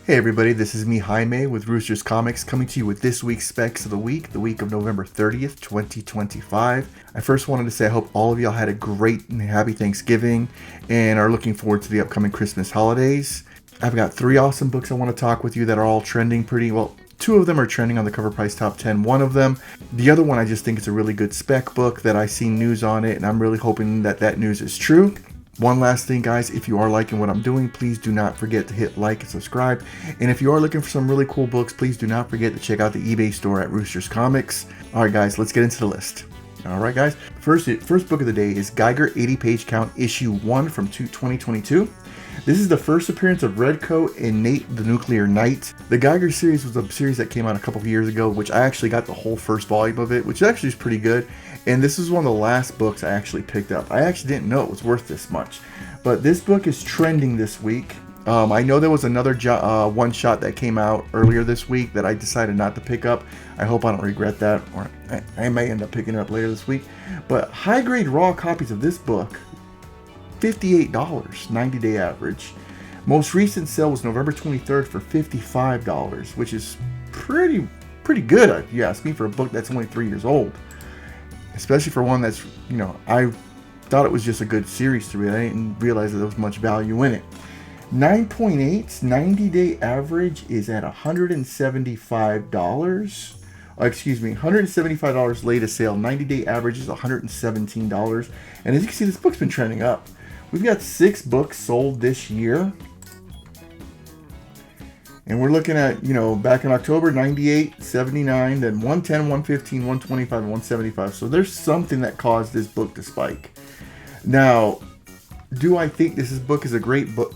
Hey everybody, this is me, Jaime, with Roosters Comics, coming to you with this week's Specs of the week of November 30th, 2025. I first wanted to say I hope all of y'all had a great and happy Thanksgiving and are looking forward to the upcoming Christmas holidays. I've got 3 awesome books I want to talk with you that are all trending pretty well. 2 of them are trending on the Cover Price Top 10. One of them, the other one, I just think it's a really good spec book that I see news on it, and I'm really hoping that news is true. One last thing, guys, if you are liking what I'm doing, please do not forget to hit like and subscribe. And if you are looking for some really cool books, please do not forget to check out the eBay store at Roosters Comics. All right, guys, let's get into the list. All right, guys. First book of the day is Geiger 80 Page Count Issue 1 from 2022. This is the first appearance of Redcoat and Nate the Nuclear Knight. The Geiger series was a series that came out a couple of years ago, which I actually got the whole first volume of it, which actually is pretty good. And this is one of the last books I actually picked up. I actually didn't know it was worth this much. But this book is trending this week. I know there was another one-shot that came out earlier this week that I decided not to pick up. I hope I don't regret that, or I may end up picking it up later this week. But high-grade raw copies of this book, $58, 90-day average. Most recent sale was November 23rd for $55, which is pretty good, if you ask me, for a book that's only 3 years old. Especially for one that's, I thought it was just a good series to read. I didn't realize that there was much value in it. 9.8's 90-day average is at $175. $175 latest sale. 90-day average is $117. And as you can see, this book's been trending up. We've got 6 books sold this year. And we're looking at, back in October, 98, 79, then 110, 115, 125, and 175. So there's something that caused this book to spike. Now, do I think this book is a great book?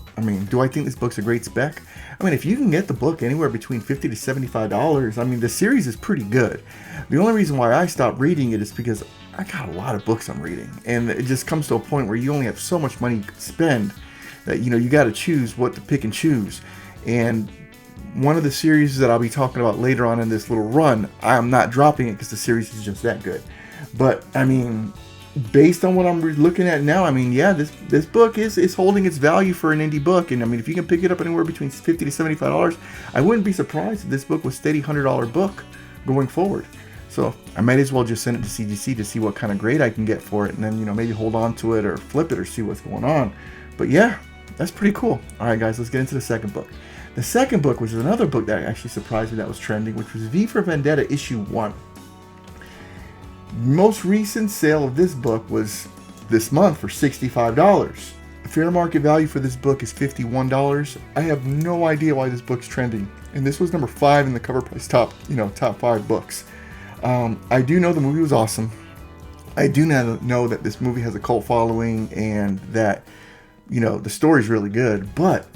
Do I think this book's a great spec? If you can get the book anywhere between $50 to $75, the series is pretty good. The only reason why I stopped reading it is because I got a lot of books I'm reading. And it just comes to a point where you only have so much money you can spend that, you got to choose what to pick and choose. And one of the series that I'll be talking about later on in this little run, I'm not dropping it because the series is just that good. But, based on what I'm looking at now, this book is holding its value for an indie book. And, if you can pick it up anywhere between $50 to $75, I wouldn't be surprised if this book was steady $100 book going forward. So I might as well just send it to CGC to see what kind of grade I can get for it. And then, maybe hold on to it or flip it or see what's going on. But yeah, that's pretty cool. All right, guys, let's get into the second book. The second book, which is another book that actually surprised me that was trending, which was V for Vendetta issue 1. Most recent sale of this book was this month for $65. The fair market value for this book is $51. I have no idea why this book's trending. And this was number 5 in the Cover Price top 5 books. I do know the movie was awesome. I do know that this movie has a cult following and that, the story's really good, but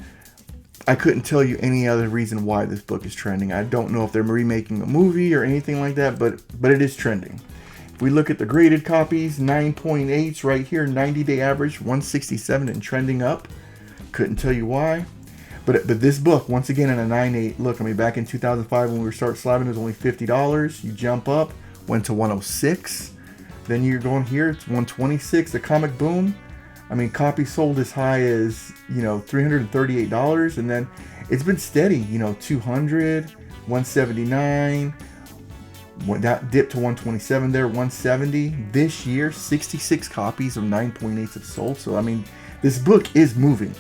I couldn't tell you any other reason why this book is trending. I don't know if they're remaking the movie or anything like that, but it is trending. If we look at the graded copies, 9.8s right here, 90-day average, 167 and trending up. Couldn't tell you why. But this book, once again, in a 9.8, look, back in 2005 when we were start slabbing, it was only $50. You jump up, went to 106. Then you're going here, it's 126. The comic boom. Copies sold as high as, $338. And then it's been steady, 200, 179. That dipped to 127 there, 170. This year, 66 copies of 9.8s have sold. So, this book is moving.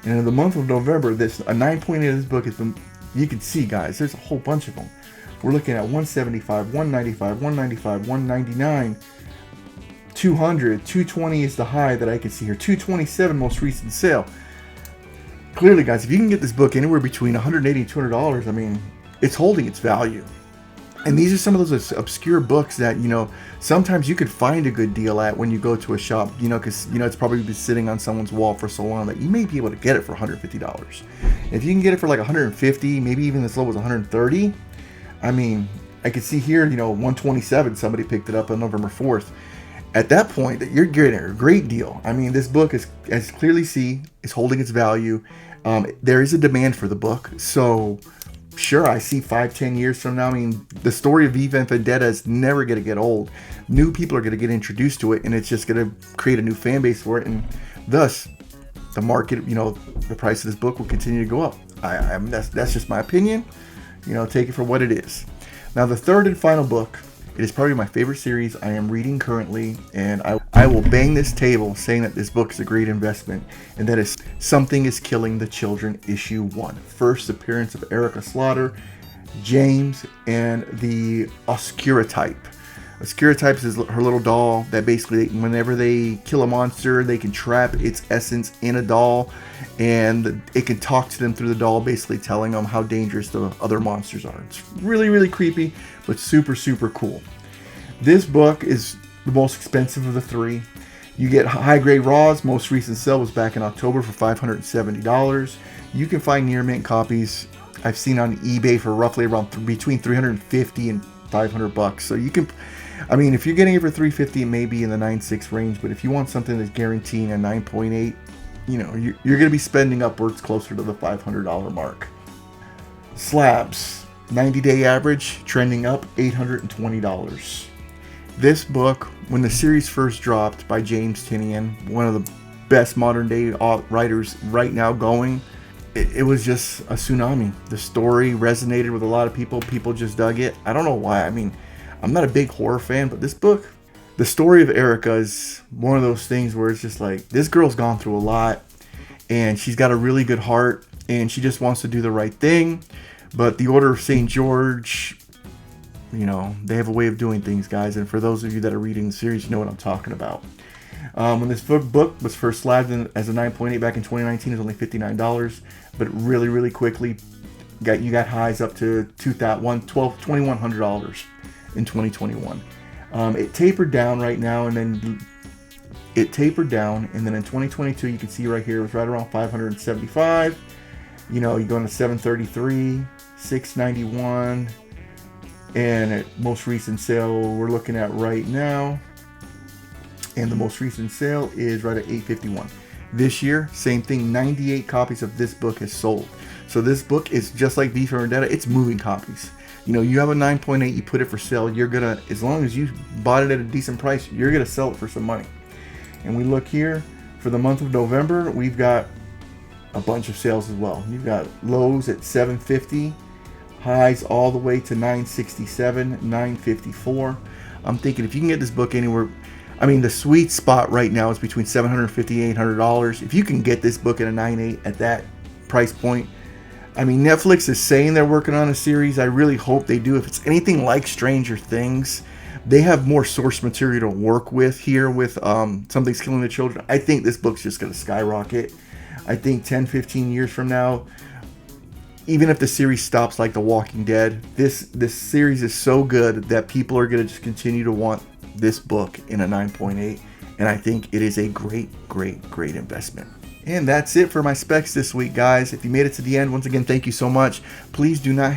And in the month of November, a 9.8 of this book has been, you can see, guys, there's a whole bunch of them. We're looking at 175, 195, 195, 199. 200, 220 is the high that I can see here. 227 most recent sale. Clearly, guys, if you can get this book anywhere between $180 and $200, it's holding its value. And these are some of those obscure books that, sometimes you could find a good deal at when you go to a shop, because, it's probably been sitting on someone's wall for so long that you may be able to get it for $150. If you can get it for like $150, maybe even as low as $130, I could see here, 127, somebody picked it up on November 4th. At that point, that you're getting a great deal. This book is, as clearly see, is holding its value. There is a demand for the book. So, sure, I see 5-10 years from now. The story of V for Vendetta is never going to get old. New people are going to get introduced to it, and it's just going to create a new fan base for it. And thus, the market, the price of this book will continue to go up. That's just my opinion. You know, take it for what it is. Now, the third and final book, it is probably my favorite series I am reading currently, and I will bang this table saying that this book is a great investment, and that is Something is Killing the Children, Issue 1. First appearance of Erica Slaughter, James, and the Oscura-type. Oscura-type is her little doll that basically, whenever they kill a monster, they can trap its essence in a doll, and it can talk to them through the doll, basically telling them how dangerous the other monsters are. It's really, really creepy, but super, super cool. This book is the most expensive of the three. You get high grade raws. Most recent sale was back in October for $570. You can find near mint copies I've seen on eBay for roughly around between $350 and $500. So you can, I mean, if you're getting it for $350, it may be in the 9.6 range, but if you want something that's guaranteeing a 9.8, you know, you're going to be spending upwards closer to the $500 mark. Slabs, 90-day average, trending up $820. This book, when the series first dropped by James Tynion, one of the best modern day writers right now going, it was just a tsunami. The story resonated with a lot of people. People just dug it. I don't know why. I mean, I'm not a big horror fan, but this book, the story of Erica is one of those things where it's just like, this girl's gone through a lot, and she's got a really good heart, and she just wants to do the right thing. But the Order of St. George, you know, they have a way of doing things, guys. And for those of you that are reading the series, you know what I'm talking about. When this book was first slabbed as a 9.8 back in 2019, it was only $59. But really, really quickly, you got highs up to $2,100 in 2021. It tapered down right now, and then in 2022, you can see right here, it was right around 575. You know, you go into 733, 691, and at most recent sale we're looking at right now, and the most recent sale is right at 851. This year, same thing, 98 copies of this book has sold. So this book is just like V for Vendetta, it's moving copies. You know, you have a 9.8, you put it for sale, you're gonna, as long as you bought it at a decent price, you're gonna sell it for some money. And we look here, for the month of November, we've got a bunch of sales as well. You've got lows at 750, highs all the way to 967, 954. I'm thinking if you can get this book anywhere, I mean, the sweet spot right now is between $750 and $800. If you can get this book at a 9.8 at that price point, I mean, Netflix is saying they're working on a series. I really hope they do. If it's anything like Stranger Things, they have more source material to work with here with Something's Killing the Children. I think this book's just going to skyrocket. I think 10, 15 years from now, even if the series stops like The Walking Dead, this series is so good that people are going to just continue to want this book in a 9.8, and I think it is a great investment. And that's it for my specs this week, guys. If you made it to the end, once again, thank you so much. Please do not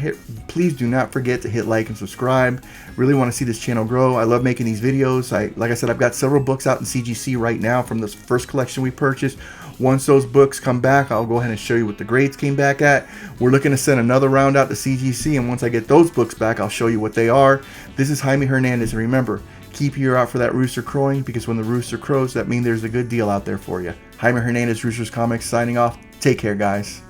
forget to hit like and subscribe. Really want to see this channel grow. I love making these videos. Like I said, I've got several books out in CGC right now from this first collection we purchased. Once those books come back, I'll go ahead and show you what the grades came back at. We're looking to send another round out to CGC, and once I get those books back, I'll show you what they are. This is Jaime Hernandez, and remember, keep your ear out for that rooster crowing, because when the rooster crows, that means there's a good deal out there for you. Jaime Hernandez, Roosters Comics, signing off. Take care, guys.